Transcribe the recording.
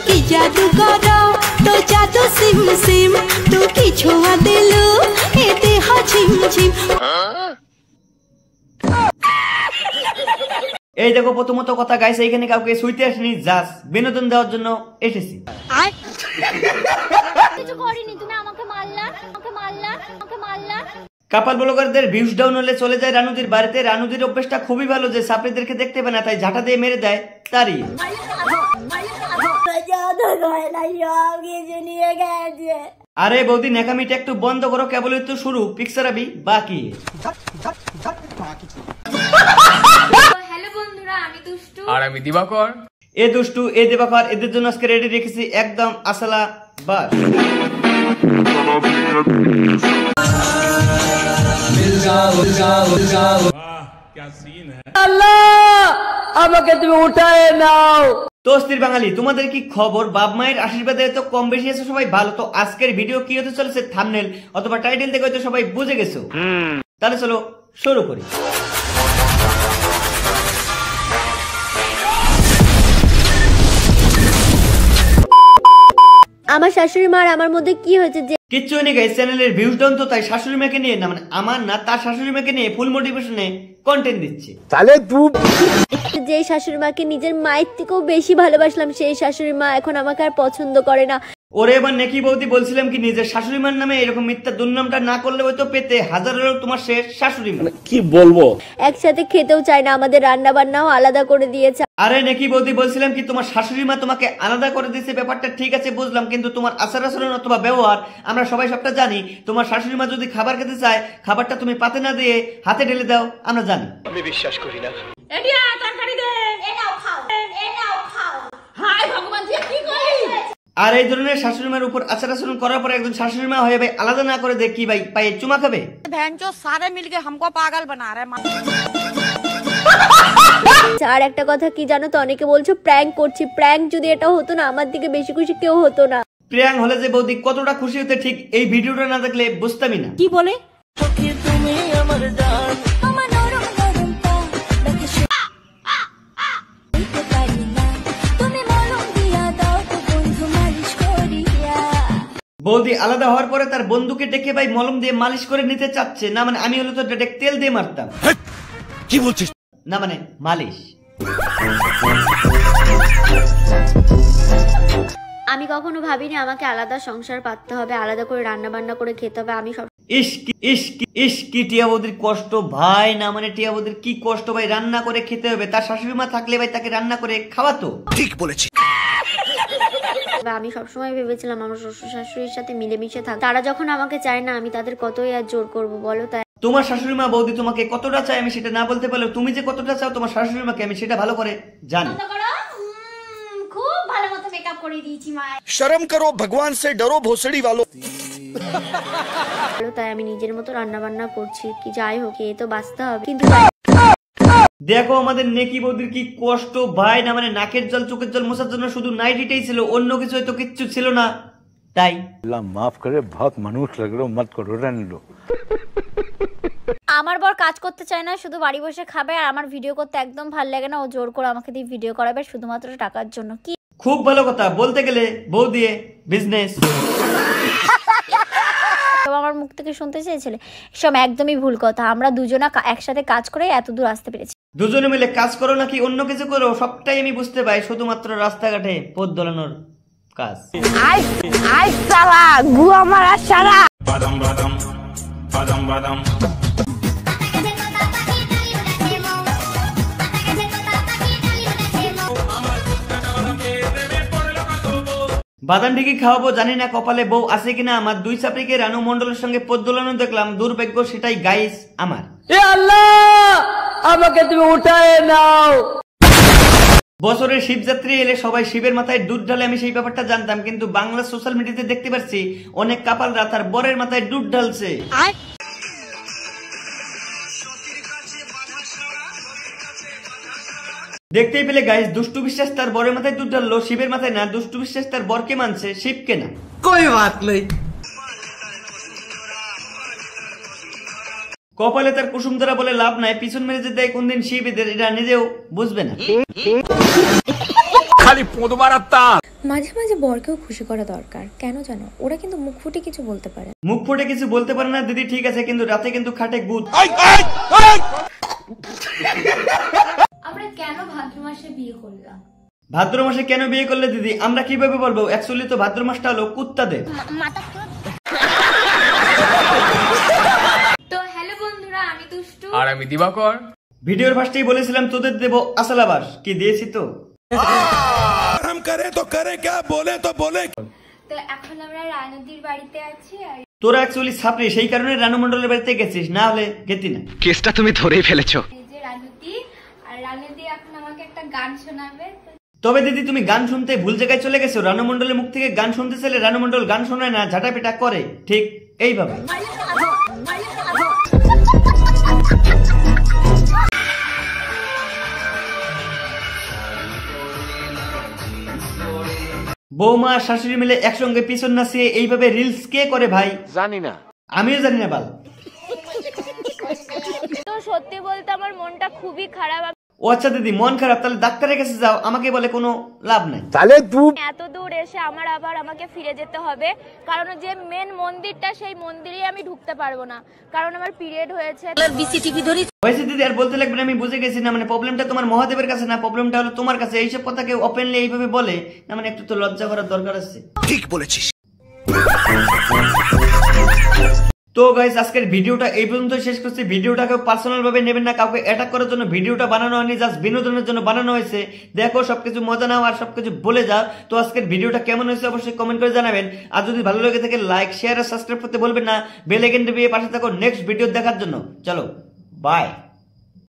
কি জাদু করো তো জাদু সিম সিম তু কি ছোঁয়া দিলু এতে হ ঝিম ঝিম। এই দেখো প্রথমত কথা গাইস, এইখানে কাউকে শুইতে আসেনি, জাস্ট বিনোদন দেওয়ার জন্য এসেছি। কিছু করিনি, তুমি আমাকে মারলা, আমাকে মারলা, আমাকে মারলা। কাপাল ব্লগারদের ভিউজ ডাউন হলে চলে যায় রানুদির বাড়িতে। রানুদির অভ্যেসটা খুবই ভালো যে সাপ্রিদেরকে দেখতে পায় না, তাই ঝাঁটা দিয়ে মেরে দেয় তারই। আরে বৌদি নেকামিটা একটু বন্ধ করো, কেবলই তো শুরু, পিকচার আবি বাকি। হ্যালো বন্ধুরা, আমি দুষ্টু আর আমি দিবাকর। এ দুষ্টু এ দেবাকর, এদের জন্য আজকে রেডি রেখেছি একদম আসলা বাস। আমাকে তুমি উঠায় নাও। তো স্থির বাঙালি, তোমাদের কি খবর? বাপ মায়ের আশীর্বাদে তো কম বেশি আছে সবাই ভালো। তো আজকের ভিডিও কি হতে চলেছে থাম্বনেল অথবা টাইটেল দেখে হয়তো সবাই বুঝে গেছো। তাহলে চলো শুরু করি। আমার শাশুড়ি মার আমার মধ্যে কি হয়েছে যে কিচ্ছু নেই গাইস, চ্যানেলের ভিউজ ডাউন তো তাই শাশুড়ি মাকে নিয়ে না, মানে আমার না, তার শাশুড়ি মাকে নিয়ে ফুল মোটিভেশনে কন্টেন্ট দিচ্ছে। তাহলে তুই যে শাশুড়ি মাকে নিজের মায়ের থেকেও বেশি ভালোবাসলাম, সেই শাশুড়ি মা এখন আমাকে আর পছন্দ করে না। ওরে এবার নেকি বৌদি বলছিলাম কি, নিজের শাশুড়ি মার নামে এরকম মিথ্যা দুর্নামটা না করলে হয়তো পেতে হাজারেরও তোমার শেষ শাশুড়ি মা। কি বলবো, একসাথে খেতেও চায় না, আমাদের রান্না বান্নাও আলাদা করে দিয়েছে। আরে নেকি বৌদি বলছিলাম কি, তোমার শাশুড়ি মা তোমাকে আলাদা করে দিয়েছে ব্যাপারটা ঠিক আছে বুঝলাম, কিন্তু তোমার আচার আচরণ অথবা ব্যবহার আমরা সবাই সবটা জানি। তোমার শাশুড়ি মা যদি খাবার খেতে চায়, খাবারটা তুমি পাতে না দিয়ে হাতে ঢেলে দাও, আমরা জানি। আমি বিশ্বাস করি না। এডিয়া তরকারি দে, এ নাও খাও, এ নাও খাও। হায় ভগবান, তুই কি করিস? আর এই ধরনের শাশুড়ি মার উপর আচার আচরণ করার পর একজন শাশুড়ি মা হয়ে ভাই আলাদা না করে দেখি ভাই পায়ে চুমা খাবে। ভ্যানচো সারে মিলকে हमको পাগল বানা রে। আর একটা কথা কি জানো তো, অনেকে বলছো প্র্যাঙ্ক করছি। প্র্যাঙ্ক যদি এটা হতো না, আমার দিকে বেশি খুশি কেউ হতো না। প্রিয়াং হলে যে বৌদি কতটা খুশি হতে ঠিক এই ভিডিওটা না দেখলে বুঝতামই না। কি বলে? বৌদি আলাদা হওয়ার পরে তার বন্ধুকে ডেকে ভাই মলম দিয়ে মালিশ করে নিতে চাচ্ছে না, মানে আমি হলে তো ডাইরেক্ট তেল দিয়ে মারতাম। কি বলছিস? না মানে মালিশ। আমি কখনো ভাবিনি আমাকে আলাদা সংসার পাততে হবে, আলাদা করে রান্না বান্না করে খেতে হবে। আমি সব ইস কি টিয়া বৌদির কষ্ট ভাই, না মানে টিয়া বৌদির কি কষ্ট ভাই, রান্না করে খেতে হবে। তার শাশুড়ি মা থাকলে ভাই তাকে রান্না করে খাওয়াতো। ঠিক বলেছি। আমি সবসময় ভেবেছিলাম আমার শ্বশুর শাশুড়ির সাথে মিলেমিশে থাক। তারা যখন আমাকে চায় না, আমি তাদের কতই আর জোর করব বলো। তাই তোমার শাশুড়ি মা বৌদি তোমাকে কতটা চায় আমি সেটা না বলতে পারলেও তুমি যে কতটা চাও তোমার শাশুড়ি মাকে আমি সেটা ভালো করে জানি। খুব ভালো মতো মেকআপ করে দিয়েছি মা। शर्म करो, भगवान से डरो भोसड़ी वालों। তাই আমি নিজের মতো রান্না বান্না করছি, কি যাই হোক এ তো বাঁচতে হবে। কিন্তু দেখো আমাদের নেকি বৌদির কি কষ্ট ভাই, না মানে নাকের জল চোখের জল মোছার জন্য শুধু নাইটিটাই ছিল, অন্য কিছু হয়তো কিচ্ছু ছিল না। তাই আল্লাহ মাফ করে, বহুত মানুষ লাগলো, মত করো, রান লো। আমার বর কাজ করতে চায় না, শুধু বাড়ি বসে খাবে। আর আমার ভিডিও করতে একদম ভালো লাগে না, ও জোর করে আমাকে দিয়ে ভিডিও করাবে শুধুমাত্র টাকার জন্য। কি খুব ভালো কথা, বলতে গেলে বউ দিয়ে বিজনেস। আমার মুখ থেকে শুনতে চেয়েছিলে, এসব একদমই ভুল কথা। আমরা দুজনা একসাথে কাজ করে এত দূর আসতে পেরেছি। দুজনে মিলে কাজ করো নাকি অন্য কিছু করো সবটাই আমি বুঝতে পাই, শুধুমাত্র রাস্তাঘাটে পথ দোলানোর কাজ। আই সালা গুয়া মারা সারা। বাদাম ঠিকই খাওয়াবো, জানি না কপালে বউ আছে কিনা আমার। দুই চাপড়িকে রানু মন্ডলের সঙ্গে পথ দোলানো দেখলাম, দুর্ভাগ্য সেটাই গাইস আমার। এ আল্লাহ, আমাকে তুমি উঠায় নাও। বছরের শিবযাত্রী এলে সবাই শিবের মাথায় দুধ ঢালে, আমি সেই ব্যাপারটা জানতাম, কিন্তু বাংলা সোশ্যাল মিডিয়াতে দেখতে পাচ্ছি অনেক কাপালরা তার বরের মাথায় দুধ ঢালছে। দেখতেই পেলে গাইস, দুষ্টু বিশ্বাস তার বরের মাথায় দুধ ঢাললো, শিবের মাথায় না। দুষ্টু বিশ্বাস তার বরকে মানছে, শিবকে না। कोई बात नहीं। কপালে তার কুসুম ধরা বলে লাভ নাই, পিছন মেরে যে দেয় কোনদিন শিব এদের এটা নিজেও বুঝবে না। খালি পোঁদ মারাত্তা। মাঝে মাঝে বরকেও খুশি করা দরকার, কেন জানো? ওরা কিন্তু মুখ ফুটে কিছু বলতে পারে। মুখ ফুটে কিছু বলতে পারে না দিদি, ঠিক আছে, কিন্তু রাতে কিন্তু খাটে গুদ। আমরা কেন ভাদ্র মাসে বিয়ে করলাম? ভাদ্র মাসে কেন বিয়ে করলে দিদি আমরা কিভাবে বলবো? অ্যাকচুয়ালি তো ভাদ্র মাসটা হলো কুত্তাদের। তো হ্যালো বন্ধুরা, আমি দুষ্টু আর আমি দিবাকর। ভিডিওর ফার্স্টেই বলেছিলাম তোদের দেব আসল আবাস, কি দিয়েছি তো? हम करे तो करे क्या, बोले तो बोले। তো এখন আমরা রানুদির বাড়িতে আছি। আর তোরা অ্যাকচুয়ালি ছাপরি, সেই কারণে রানু মন্ডলের বাড়িতে গেছিস, না হলে গেতি না। কেসটা তুমি ধরেই ফেলেছো। এই যে রানুদি, আর রানুদি এখন আমাকে একটা গান শোনাবে। তবে দিদি তুমি গান শুনতে ভুল জায়গায় চলে গেছো। রানু মন্ডলের মুখ থেকে গান শুনতে চাইলে রানু মন্ডল গান শোনায় না, ঝাঁটাপিটা করে, ঠিক এইভাবে। বৌমা শাশুড়ি মিলে একসঙ্গে পিছন নাচিয়ে এইভাবে রিলস কে করে ভাই? জানি না, আমিও জানি না বাল। তো সত্যি বলতে আমার মনটা খুবই খারাপ। ও আচ্ছা দিদি, মন খারাপ, তাহলে ডাক্তারের কাছে যাও, আমাকে বলে কোনো লাভ নাই। এত দূর এসে আমাকে ফিরে যেতে হবে, কারণ যে মেন মন্দিরটা, সেই মন্দিরে আমি ঢুকতে পারবো না, কারণ আমার পিরিয়ড হয়েছে। হয়েছে দিদি, আর বলতে লাগবে না, আমি বুঝে গেছি। না মানে প্রবলেমটা তোমার মহাদেবের কাছে না, প্রবলেমটা হলো তোমার কাছে। এইসব কথা কেউ ওপেনলি এইভাবে বলে না, মানে একটু তো লজ্জা করার দরকার আছে। ठीक बोलेছিস। তো গাইস, আজকের ভিডিওটা এই পর্যন্ত শেষ করছি। ভিডিওটাকে পার্সোনাল ভাবে নেবেন না, কাউকে অ্যাটাক করার জন্য ভিডিওটা বানানো হয়নি, জাস্ট বিনোদনের জন্য বানানো হয়েছে। দেখো, সবকিছু মজা নাও আর সবকিছু বলে যাও। তো আজকের ভিডিওটা কেমন হয়েছে অবশ্যই কমেন্ট করে জানাবেন। আর যদি ভালো লেগে থাকে লাইক, শেয়ার আর সাবস্ক্রাইব করতে বলবেন না। বেল আইকনটা দিয়ে পাশে থাকো নেক্সট ভিডিও দেখার জন্য। চলো, বাই।